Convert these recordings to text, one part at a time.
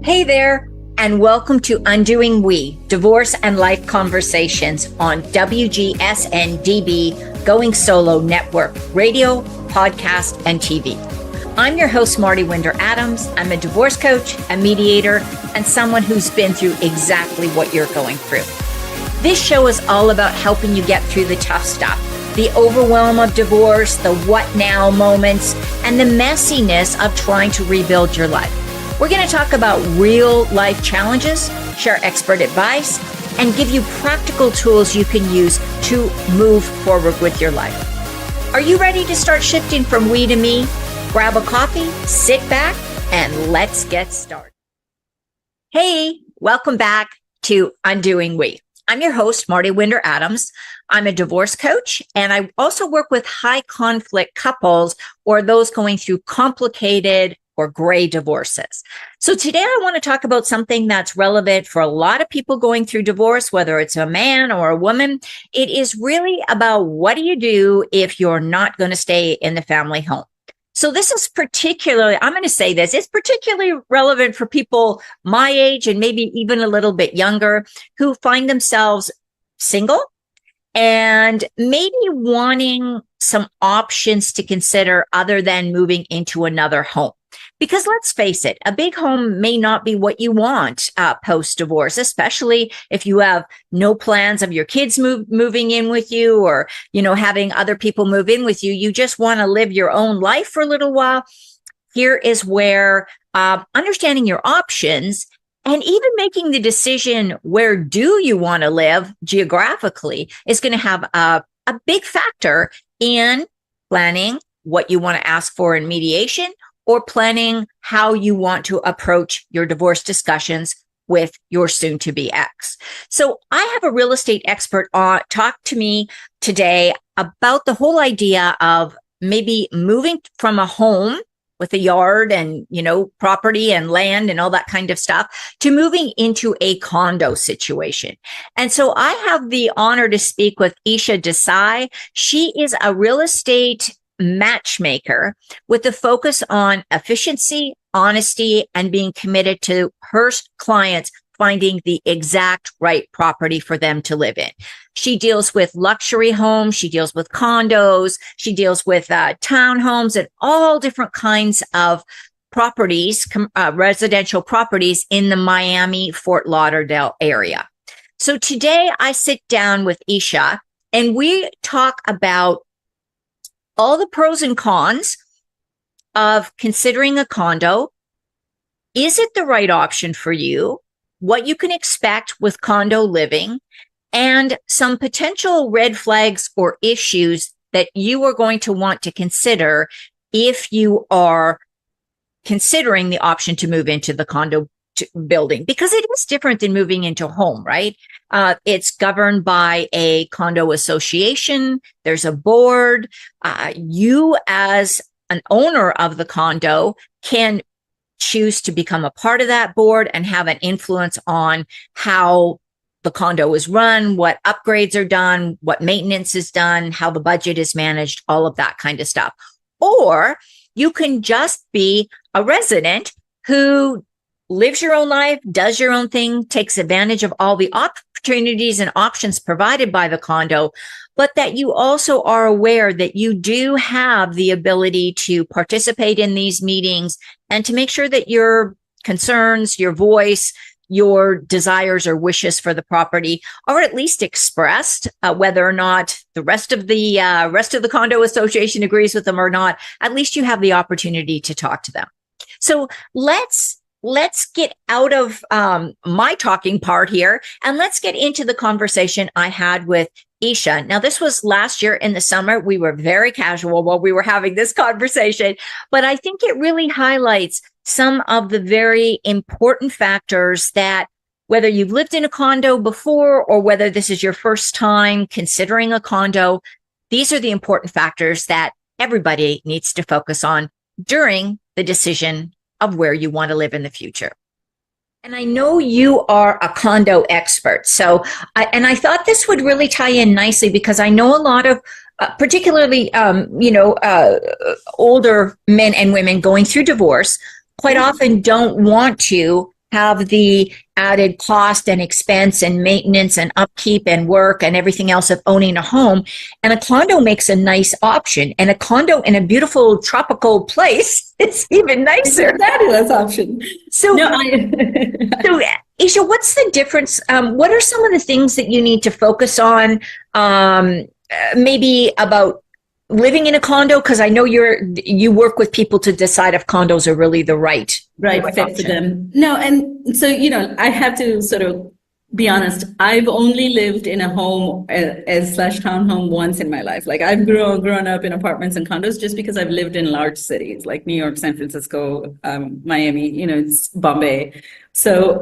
Hey there, and welcome to Undoing We, Divorce and Life Conversations on WGSN-DB Going Solo Network, radio, podcast, and TV. I'm your host, Mardi Winder-Adams. I'm a divorce coach, a mediator, and someone who's been through exactly what you're going through. This show is all about helping you get through the tough stuff, the overwhelm of divorce, the what now moments, and the messiness of trying to rebuild your life. We're going to talk about real life challenges, share expert advice, and give you practical tools you can use to move forward with your life. Are you ready to start shifting from we to me? Grab a coffee, sit back, and let's get started. Hey, welcome back to Undoing We. I'm your host, Mardi Winder-Adams. I'm a divorce coach, and I also work with high conflict couples or those going through complicated or gray divorces. So today I want to talk about something that's relevant for a lot of people going through divorce, whether it's a man or a woman. It is really about what do you do if you're not going to stay in the family home? So this is particularly, I'm going to say this, it's particularly relevant for people my age and maybe even a little bit younger who find themselves single and maybe wanting some options to consider other than moving into another home. Because let's face it, a big home may not be what you want post-divorce, especially if you have no plans of your kids moving in with you or, having other people move in with you. You just want to live your own life for a little while. Here is where understanding your options and even making the decision where do you want to live geographically is going to have a big factor in planning what you want to ask for in mediation or planning how you want to approach your divorce discussions with your soon-to-be ex. So I have a real estate expert talk to me today about the whole idea of maybe moving from a home with a yard and, property and land and all that kind of stuff to moving into a condo situation. And so I have the honor to speak with Esha Desai. She is a real estate matchmaker with a focus on efficiency, honesty, and being committed to her clients finding the exact right property for them to live in. She deals with luxury homes. She deals with condos. She deals with townhomes and all different kinds of properties, residential properties in the Miami, Fort Lauderdale area. So today I sit down with Esha and we talk about all the pros and cons of considering a condo. Is it the right option for you? What you can expect with condo living and some potential red flags or issues that you are going to want to consider if you are considering the option to move into the condo building, because it is different than moving into a home, right? It's governed by a condo association. There's a board. You as an owner of the condo can choose to become a part of that board and have an influence on how the condo is run, what upgrades are done, what maintenance is done, how the budget is managed, all of that kind of stuff. Or you can just be a resident who lives your own life, does your own thing, takes advantage of all the opportunities and options provided by the condo, but that you also are aware that you do have the ability to participate in these meetings and to make sure that your concerns, your voice, your desires or wishes for the property are at least expressed, whether or not the rest of the condo association agrees with them or not. At least you have the opportunity to talk to them. So let's get out of my talking part here and let's get into the conversation I had with Esha. Now, this was last year in the summer. We were very casual while we were having this conversation, but I think it really highlights some of the very important factors that whether you've lived in a condo before or whether this is your first time considering a condo, these are the important factors that everybody needs to focus on during the decision of where you want to live in the future. And I know you are a condo expert. So, I thought this would really tie in nicely because I know a lot of, particularly, older men and women going through divorce quite often don't want to have the added cost and expense and maintenance and upkeep and work and everything else of owning a home. And a condo makes a nice option. And a condo in a beautiful tropical place, it's even nicer. It's a fabulous option. So, so Esha, what's the difference? What are some of the things that you need to focus on? Maybe about living in a condo, because I know you work with people to decide if condos are really the right fit for them. No, and so I have to sort of be honest. I've only lived in a home as /townhome once in my life. Like I've grown up in apartments and condos just because I've lived in large cities like New York, San Francisco, Miami. It's Bombay. So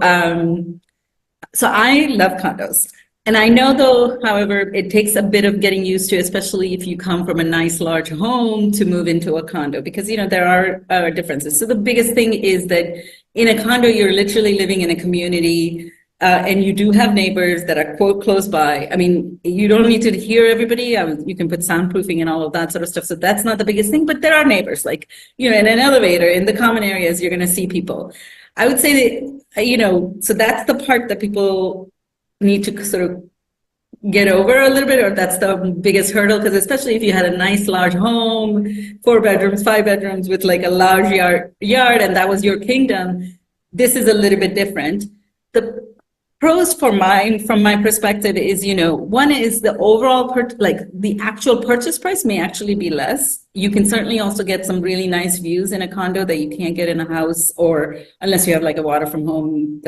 so I love condos. And I know, though, however, it takes a bit of getting used to, especially if you come from a nice large home, to move into a condo, because, there are differences. So the biggest thing is that in a condo, you're literally living in a community, and you do have neighbors that are, quote, close by. I mean, you don't need to hear everybody. You can put soundproofing and all of that sort of stuff. So that's not the biggest thing, but there are neighbors, like, in an elevator, in the common areas, you're going to see people. I would say that, so that's the part that people need to sort of get over a little bit, or that's the biggest hurdle, because especially if you had a nice large home, 4 bedrooms, 5 bedrooms with like a large yard, and that was your kingdom, this is a little bit different. The pros from my perspective is, one is the overall, the actual purchase price may actually be less. You can certainly also get some really nice views in a condo that you can't get in a house, or unless you have like a water from home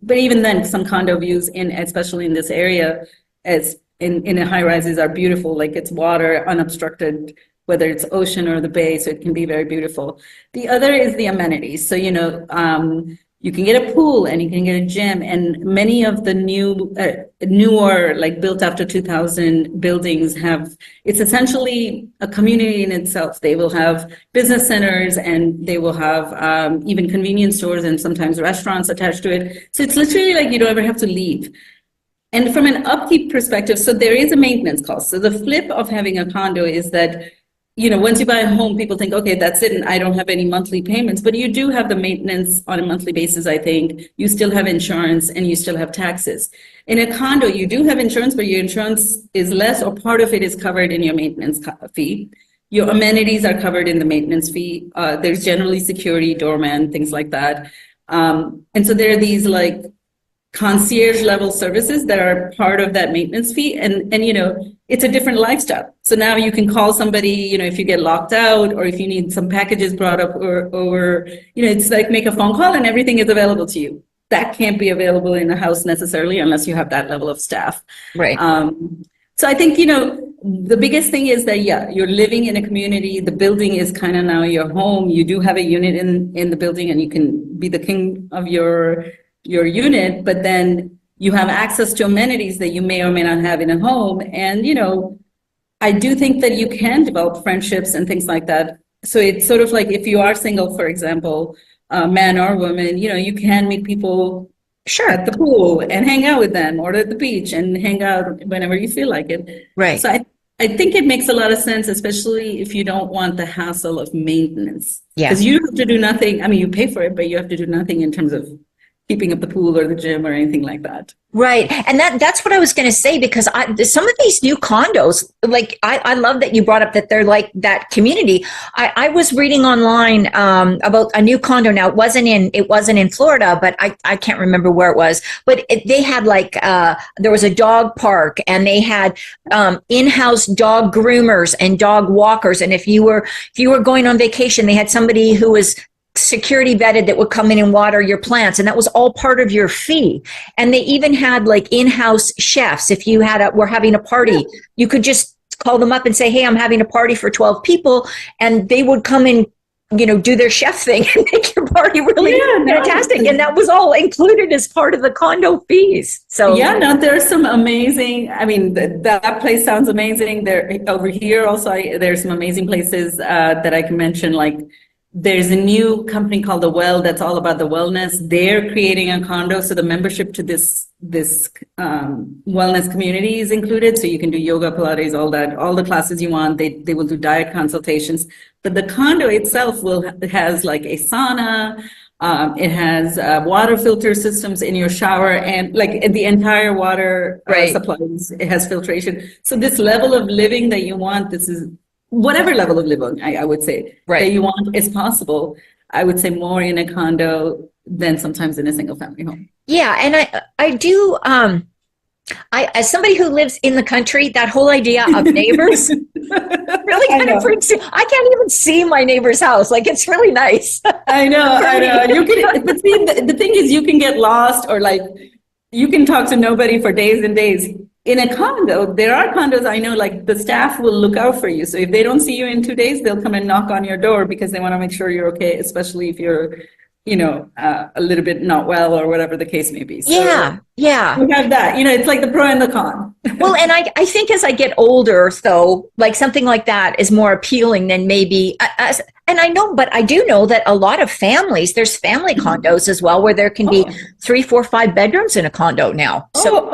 but even then, some condo views especially in this area, as in high rises, are beautiful. Like it's water unobstructed, whether it's ocean or the bay, so it can be very beautiful. The other is the amenities. So you can get a pool and you can get a gym, and many of the newer, like built after 2000 buildings it's essentially a community in itself. They will have business centers, and they will have even convenience stores and sometimes restaurants attached to it. So it's literally like you don't ever have to leave. And from an upkeep perspective, so there is a maintenance cost. So the flip of having a condo is that once you buy a home, people think, okay, that's it, and I don't have any monthly payments. But you do have the maintenance on a monthly basis, I think. You still have insurance, and you still have taxes. In a condo, you do have insurance, but your insurance is less, or part of it is covered in your maintenance fee. Your amenities are covered in the maintenance fee. There's generally security, doorman, things like that. And so there are these like concierge level services that are part of that maintenance fee, and it's a different lifestyle. So now you can call somebody, if you get locked out, or if you need some packages brought up, or it's like make a phone call and everything is available to you. That can't be available in a house necessarily unless you have that level of staff. Right. So I think the biggest thing is that you're living in a community. The building is kind of now your home. You do have a unit in the building, and you can be the king of your unit, but then you have access to amenities that you may or may not have in a home. And, I do think that you can develop friendships and things like that. So it's sort of like if you are single, for example, man or woman, you can meet people at the pool and hang out with them, or at the beach and hang out whenever you feel like it. Right. So I think it makes a lot of sense, especially if you don't want the hassle of maintenance. Yeah. Because you have to do nothing. I mean, you pay for it, but you have to do nothing in terms of keeping up the pool or the gym or anything like that. Right. And that's what I was going to say, because some of these new condos, like I love that you brought up that they're like that community. I was reading online about a new condo. Now it wasn't in Florida, but I can't remember where it was, but they had like there was a dog park, and they had in-house dog groomers and dog walkers. And if you were going on vacation, they had somebody who was security vetted that would come in and water your plants, and that was all part of your fee. And they even had like in-house chefs. If you were having a party, you could just call them up and say, hey, I'm having a party for 12 people, and they would come and do their chef thing and make your party really fantastic. And that was all included as part of the condo fees. So there's some amazing, I mean, that place sounds amazing. There over here also, there's some amazing places that I can mention, like there's a new company called The Well that's all about the wellness. They're creating a condo, so the membership to this wellness community is included. So you can do yoga, Pilates, all the classes you want. They will do diet consultations. But the condo itself has like a sauna, It has water filter systems in your shower, and like the entire water supplies. It has filtration. So this level of living that you want, this is whatever level of living I would say that you want is possible. I would say more in a condo than sometimes in a single family home. Yeah, and I do. As somebody who lives in the country, that whole idea of neighbors really kind of freaks me. I can't even see my neighbor's house. Like, it's really nice. I know. You can, but see, the thing is, you can get lost, or like, you can talk to nobody for days and days. In a condo, there are condos I know, like the staff will look out for you. So if they don't see you in 2 days, they'll come and knock on your door because they want to make sure you're okay, especially if you're a little bit not well or whatever the case may be. So yeah. we have that. It's like the pro and the con. Well, and I think as I get older, though, like something like that is more appealing than maybe. And I do know that a lot of families, there's family condos as well, where there can be 3, 4, 5 bedrooms in a condo now. No,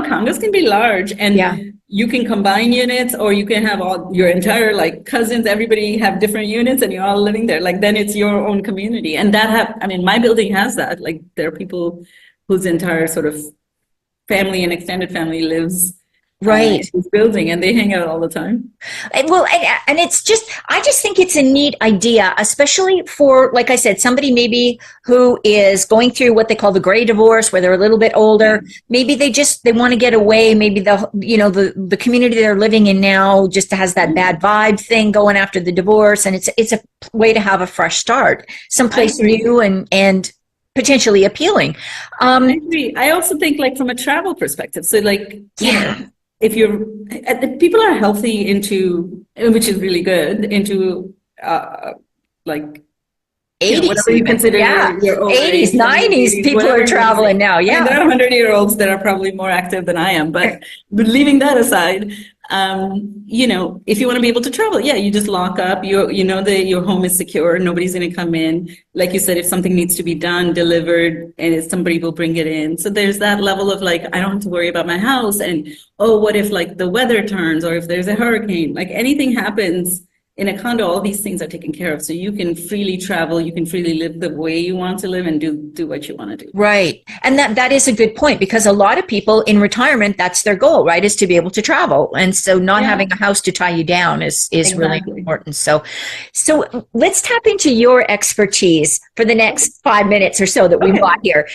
condos can be large, and you can combine units, or you can have all your entire like cousins, everybody have different units, and you're all living there. Like, then it's your own community, and my building has that. Like, there are people whose entire sort of family and extended family lives in this building, and they hang out all the time. Well, and it's just, I just think it's a neat idea, especially for, like I said, somebody maybe who is going through what they call the gray divorce, where they're a little bit older. Maybe they want to get away. Maybe the community they're living in now just has that bad vibe thing going after the divorce, and it's a way to have a fresh start, someplace new and potentially appealing. I agree. I also think, like, from a travel perspective, so like, if people are healthy into, which is really good, into like 80s, whatever you consider your old 80s, age, 90s, people are traveling now. Yeah. And there are 100-year-olds that are probably more active than I am, but leaving that aside, if you want to be able to travel, you just lock up, that your home is secure, nobody's going to come in. Like you said, if something needs to be done, delivered, and somebody will bring it in. So there's that level of like, I don't have to worry about my house, and what if like the weather turns, or if there's a hurricane, like anything happens. In a condo, all these things are taken care of. So you can freely travel, you can freely live the way you want to live, and do what you want to do. Right. And that is a good point, because a lot of people in retirement, that's their goal, right? Is to be able to travel. And so not having a house to tie you down is really important. So let's tap into your expertise for the next 5 minutes or so that we've got here.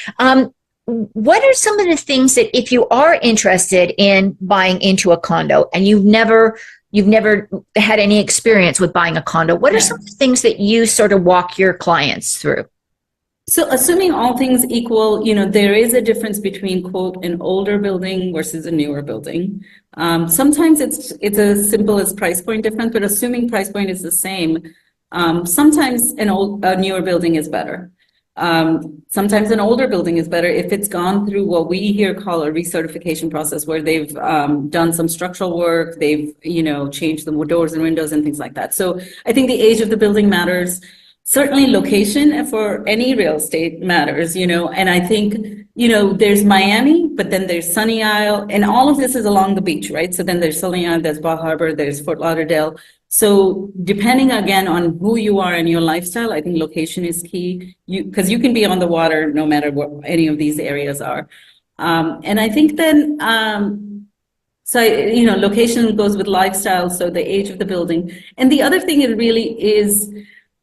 What are some of the things that, if you are interested in buying into a condo and you've never had any experience with buying a condo, what are some of the things that you sort of walk your clients through? So assuming all things equal, there is a difference between, quote, an older building versus a newer building. Sometimes it's as simple as price point difference, but assuming price point is the same, sometimes a newer building is better. Sometimes an older building is better if it's gone through what we here call a recertification process, where they've done some structural work, they've changed the doors and windows and things like that. So I think the age of the building matters. Certainly location for any real estate matters, and I think, there's Miami, but then there's Sunny Isle, and all of this is along the beach, right? So then there's Sunny Isle, there's Bar Harbor, there's Fort Lauderdale. So depending again on who you are and your lifestyle, I think location is key, because you can be on the water no matter what any of these areas are. And I think then, location goes with lifestyle, so the age of the building. And the other thing, it really is,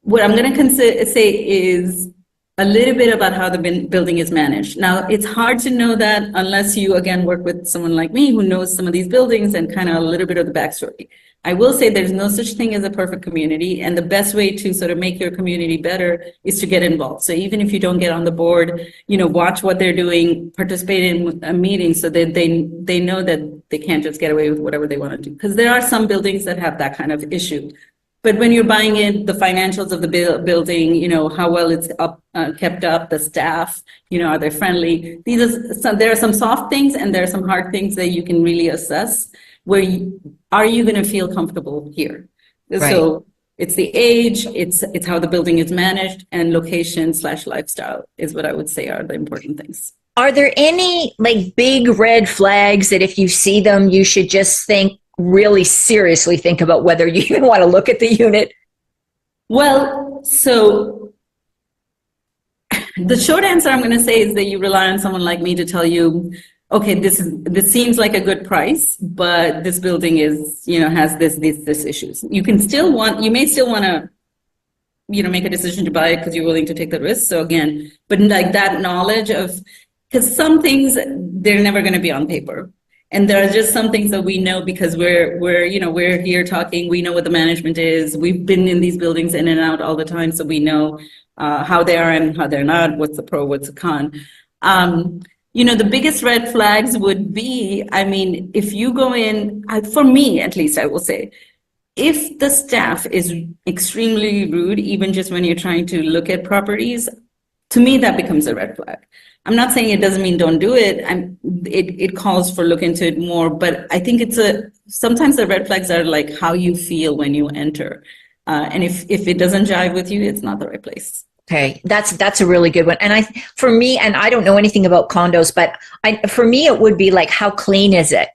what I'm going to say is a little bit about how the building is managed. Now, it's hard to know that unless you, again, work with someone like me who knows some of these buildings and kind of a little bit of the backstory. I will say there's no such thing as a perfect community, and the best way to sort of make your community better is to get involved. So even if you don't get on the board, watch what they're doing, participate in a meeting, so that they know that they can't just get away with whatever they want to do. Because there are some buildings that have that kind of issue. But when you're buying in the financials of the building, how well it's kept up, the staff, are they friendly? There are some soft things and there are some hard things that you can really assess. Are you going to feel comfortable here? Right. So it's the age, it's how the building is managed, and location/lifestyle is what I would say are the important things. Are there any like big red flags that if you see them, you should just really seriously think about whether you even want to look at the unit? Well, so The short answer I'm going to say is that you rely on someone like me to tell you, okay, this seems like a good price, but this building is, has this issues. You may still want to, make a decision to buy it because you're willing to take the risk. So again, but like that knowledge of, because some things, they're never going to be on paper. And there are just some things that we know because we're here talking. We know what the management is. We've been in these buildings in and out all the time. So we know how they are and how they're not, what's the pro, what's the con. The biggest red flags would be, if you go in, for me at least, I will say, if the staff is extremely rude, even just when you're trying to look at properties, to me, that becomes a red flag. I'm not saying it doesn't mean don't do it. It calls for look into it more, but I think sometimes the red flags are like how you feel when you enter. And if it doesn't jive with you, it's not the right place. Okay, that's a really good one. And for me, and I don't know anything about condos, but for me, it would be like, how clean is it?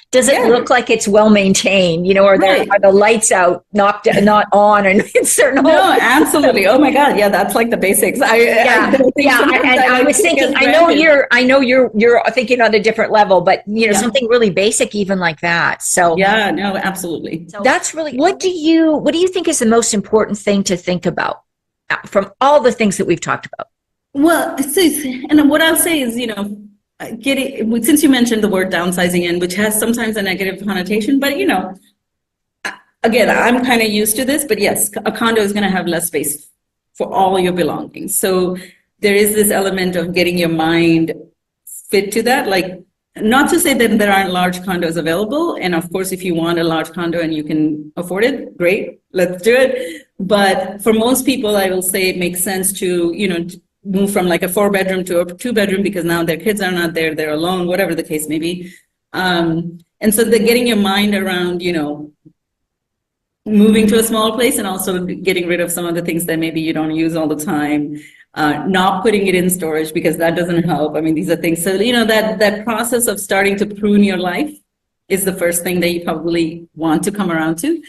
Does it look like it's well maintained? Are the lights out, not on, and it's certain. No, absolutely. Oh my God, yeah, that's like the basics. I was thinking. I know you're thinking on a different level, but something really basic, even like that. So yeah, no, absolutely. So that's really. What do you think is the most important thing to think about from all the things that we've talked about? Well, and what I'll say is, since you mentioned the word downsizing, and which has sometimes a negative connotation, but again, I'm kind of used to this, but yes, a condo is going to have less space for all your belongings. So there is this element of getting your mind fit to that. Like, not to say that there aren't large condos available. And of course, if you want a large condo and you can afford it, great, let's do it. But for most people, I will say it makes sense to, move from like a 4-bedroom to a 2-bedroom because now their kids are not there, they're alone, whatever the case may be. And so getting your mind around, moving to a small place and also getting rid of some of the things that maybe you don't use all the time. Not putting it in storage because that doesn't help. These are things. So, that process of starting to prune your life is the first thing that you probably want to come around to.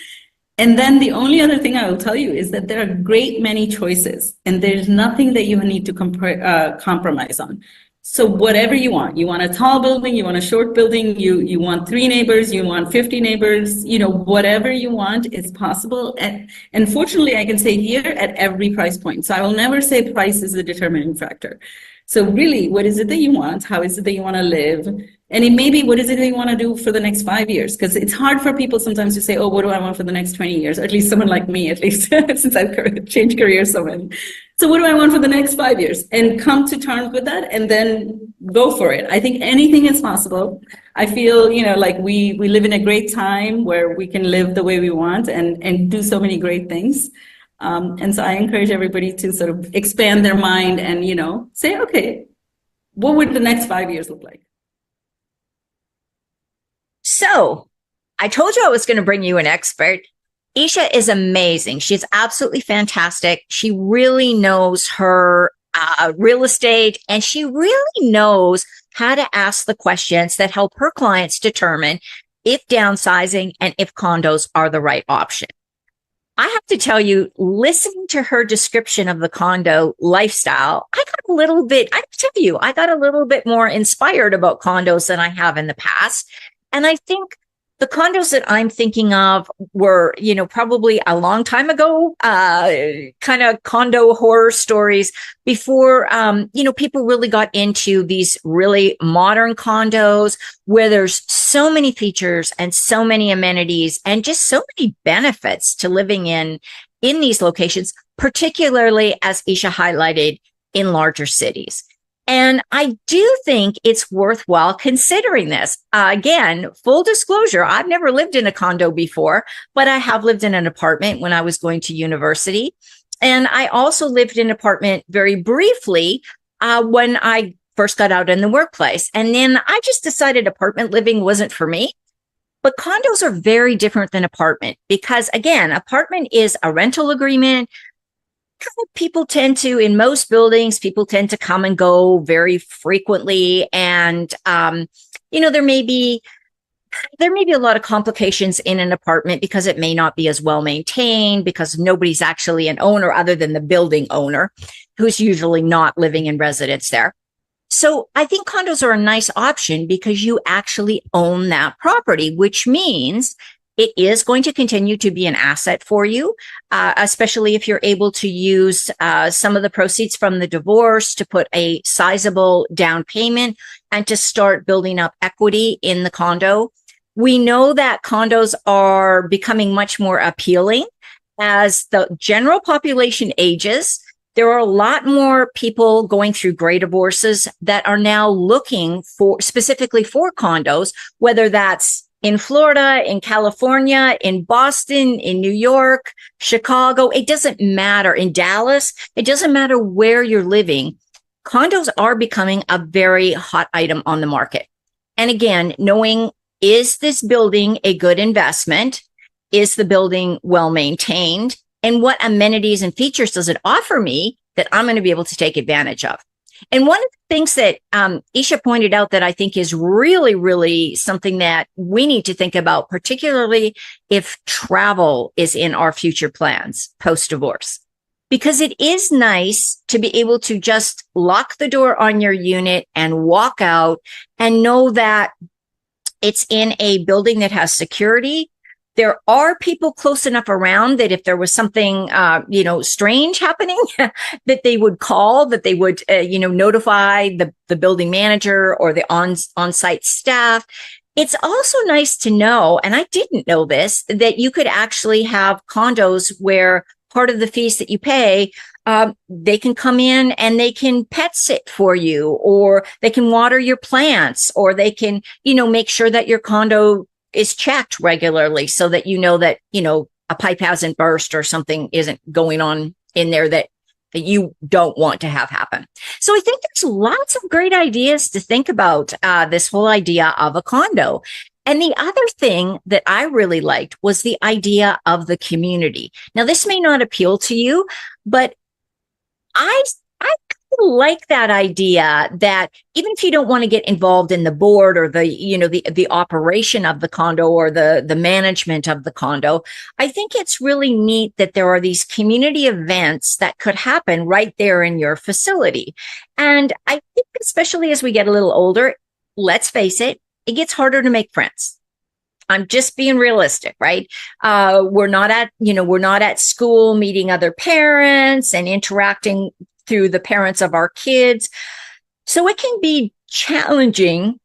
And then the only other thing I will tell you is that there are a great many choices and there's nothing that you need to compromise on. So whatever you want a tall building, you want a short building, you want 3 neighbors, you want 50 neighbors, whatever you want is possible. And fortunately, I can say here at every price point. So I will never say price is the determining factor. So really, what is it that you want? How is it that you want to live? And it may be, what is it that you want to do for the next 5 years? Because it's hard for people sometimes to say, oh, what do I want for the next 20 years? Or at least someone like me, at least since I've changed careers so many. So what do I want for the next 5 years? And come to terms with that and then go for it. I think anything is possible. I feel, like we live in a great time where we can live the way we want and do so many great things. And so I encourage everybody to sort of expand their mind and, say, okay, what would the next 5 years look like? So I told you I was going to bring you an expert. Esha is amazing. She's absolutely fantastic. She really knows her real estate, and she really knows how to ask the questions that help her clients determine if downsizing and if condos are the right option. I have to tell you, listening to her description of the condo lifestyle, I got a little bit more inspired about condos than I have in the past. And I think the condos that I'm thinking of were, probably a long time ago, kind of condo horror stories before, people really got into these really modern condos where there's so many features and so many amenities and just so many benefits to living in these locations, particularly as Esha highlighted in larger cities. And I do think it's worthwhile considering this. Again, full disclosure, I've never lived in a condo before, but I have lived in an apartment when I was going to university. And I also lived in an apartment very briefly when I first got out in the workplace. And then I just decided apartment living wasn't for me. But condos are very different than apartment because, again, apartment is a rental agreement. People tend to, in most buildings, people tend to come and go very frequently. And, there may be There may be a lot of complications in an apartment because it may not be as well maintained, because nobody's actually an owner other than the building owner, who's usually not living in residence there. So I think condos are a nice option because you actually own that property, which means it is going to continue to be an asset for you, especially if you're able to use some of the proceeds from the divorce to put a sizable down payment and to start building up equity in the condo. We know that condos are becoming much more appealing as the general population ages. There are a lot more people going through gray divorces that are now looking for specifically for condos, whether that's in Florida, in California, in Boston, in New York, Chicago. It doesn't matter. In Dallas, it doesn't matter where you're living. Condos are becoming a very hot item on the market. And again, knowing, is this building a good investment? Is the building well maintained? And what amenities and features does it offer me that I'm going to be able to take advantage of? And one of the things that Esha pointed out that I think is really, really something that we need to think about, particularly if travel is in our future plans post-divorce, because it is nice to be able to just lock the door on your unit and walk out and know that it's in a building that has security. There are people close enough around that if there was something, strange happening, that they would call, that they would, notify the building manager or the on-site staff. It's also nice to know, and I didn't know this, that you could actually have condos where part of the fees that you pay, they can come in and they can pet sit for you, or they can water your plants, or they can, make sure that your condo is checked regularly so that that, a pipe hasn't burst or something isn't going on in there that you don't want to have happen. So I think there's lots of great ideas to think about this whole idea of a condo. And the other thing that I really liked was the idea of the community. Now, this may not appeal to you, but I like that idea that even if you don't want to get involved in the board or the operation of the condo or the management of the condo, I think it's really neat that there are these community events that could happen right there in your facility. And I think especially as we get a little older, let's face it, it gets harder to make friends. I'm just being realistic, right? We're not at school meeting other parents and interacting through the parents of our kids. So it can be challenging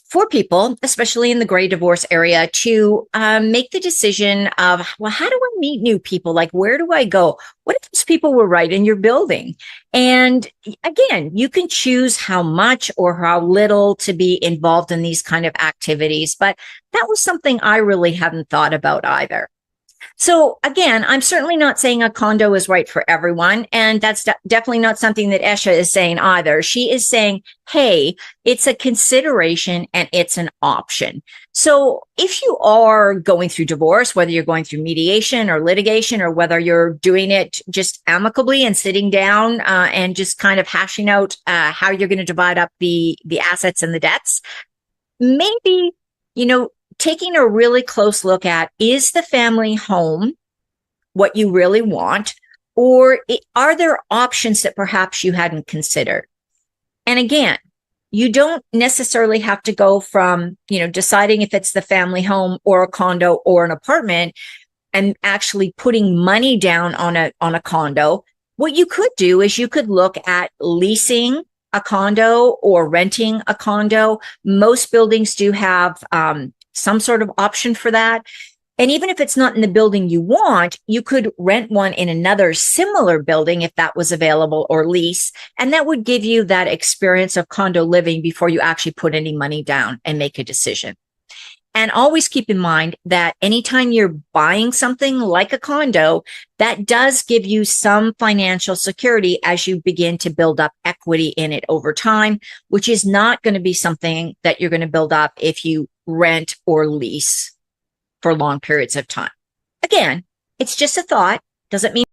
for people, especially in the gray divorce area, to make the decision of, well, how do I meet new people? Like, where do I go? What if those people were right in your building? And again, you can choose how much or how little to be involved in these kind of activities. But that was something I really hadn't thought about either. So again, I'm certainly not saying a condo is right for everyone. And that's definitely not something that Esha is saying either. She is saying, hey, it's a consideration and it's an option. So if you are going through divorce, whether you're going through mediation or litigation, or whether you're doing it just amicably and sitting down and just kind of hashing out how you're going to divide up the assets and the debts, maybe, taking a really close look at, is the family home what you really want? Or are there options that perhaps you hadn't considered? And again, you don't necessarily have to go from, deciding if it's the family home or a condo or an apartment and actually putting money down on a condo. What you could do is you could look at leasing a condo or renting a condo. Most buildings do have some sort of option for that. And even if it's not in the building you want, you could rent one in another similar building if that was available, or lease. And that would give you that experience of condo living before you actually put any money down and make a decision. And always keep in mind that anytime you're buying something like a condo, that does give you some financial security as you begin to build up equity in it over time, which is not going to be something that you're going to build up if you rent or lease for long periods of time. Again, it's just a thought. Doesn't mean